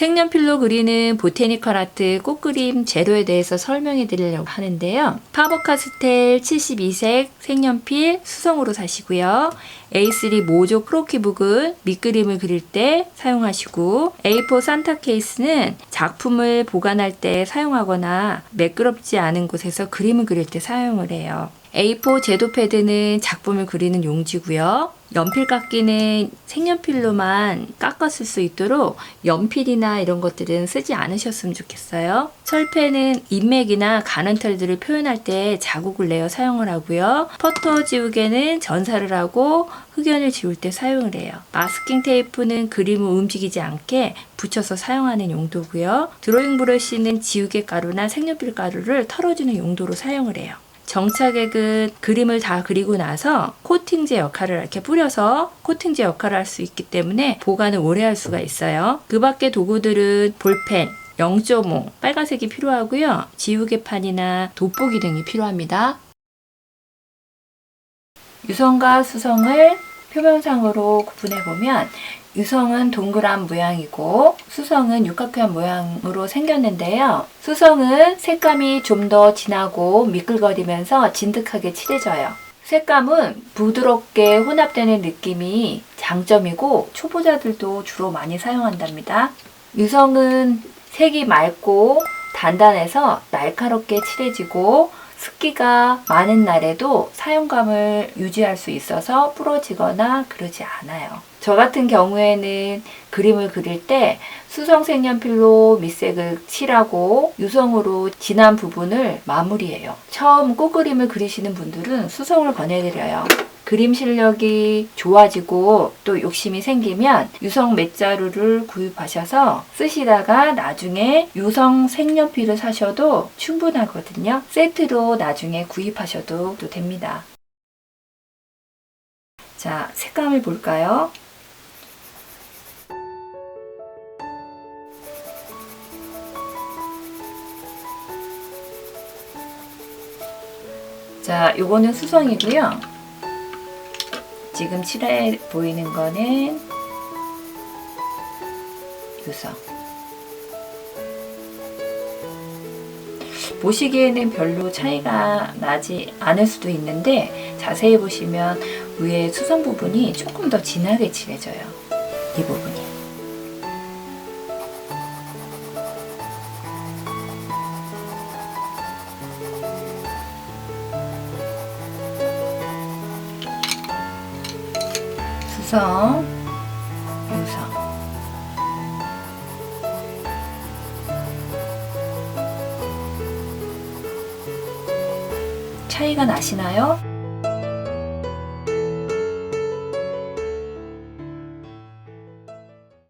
색연필로 그리는 보테니컬 아트 꽃그림 재료에 대해서 설명해 드리려고 하는데요. 파버카스텔 72색 색연필 수성으로 사시고요. A3 모조 크로키북은 밑그림을 그릴 때 사용하시고, A4 산타 케이스는 작품을 보관할 때 사용하거나 매끄럽지 않은 곳에서 그림을 그릴 때 사용을 해요. A4 제도 패드는 작품을 그리는 용지고요. 연필 깎기는 색연필로만 깎았을 수 있도록 연필이나 이런 것들은 쓰지 않으셨으면 좋겠어요. 철펜은 인맥이나 가는 털들을 표현할 때 자국을 내어 사용을 하고요. 퍼터 지우개는 전사를 하고 흑연을 지울 때 사용을 해요. 마스킹 테이프는 그림을 움직이지 않게 붙여서 사용하는 용도고요. 드로잉 브러쉬는 지우개 가루나 색연필 가루를 털어주는 용도로 사용을 해요. 정착액은 그림을 다 그리고 나서 코팅제 역할을 이렇게 뿌려서 코팅제 역할을 할 수 있기 때문에 보관을 오래 할 수가 있어요. 그 밖에 도구들은 볼펜, 0.5 빨간색이 필요하고요. 지우개판이나 돋보기 등이 필요합니다. 유성과 수성을 표면상으로 구분해 보면 유성은 동그란 모양이고 수성은 육각형 모양으로 생겼는데요. 수성은 색감이 좀 더 진하고 미끌거리면서 진득하게 칠해져요. 색감은 부드럽게 혼합되는 느낌이 장점이고 초보자들도 주로 많이 사용한답니다. 유성은 색이 맑고 단단해서 날카롭게 칠해지고 습기가 많은 날에도 사용감을 유지할 수 있어서 부러지거나 그러지 않아요. 저 같은 경우에는 그림을 그릴 때 수성 색연필로 밑색을 칠하고 유성으로 진한 부분을 마무리해요. 처음 꽃그림을 그리시는 분들은 수성을 권해드려요. 그림 실력이 좋아지고 또 욕심이 생기면 유성 맷자루를 구입하셔서 쓰시다가 나중에 유성 색연필을 사셔도 충분하거든요. 세트로 나중에 구입하셔도 됩니다. 자, 색감을 볼까요? 자, 요거는 수성이고요. 지금 칠해 보이는 거는 유성. 보시기에는 별로 차이가 나지 않을 수도 있는데 자세히 보시면 위에 수성 부분이 조금 더 진하게 칠해져요. 이 부분이. 수성, 유성. 차이가 나시나요?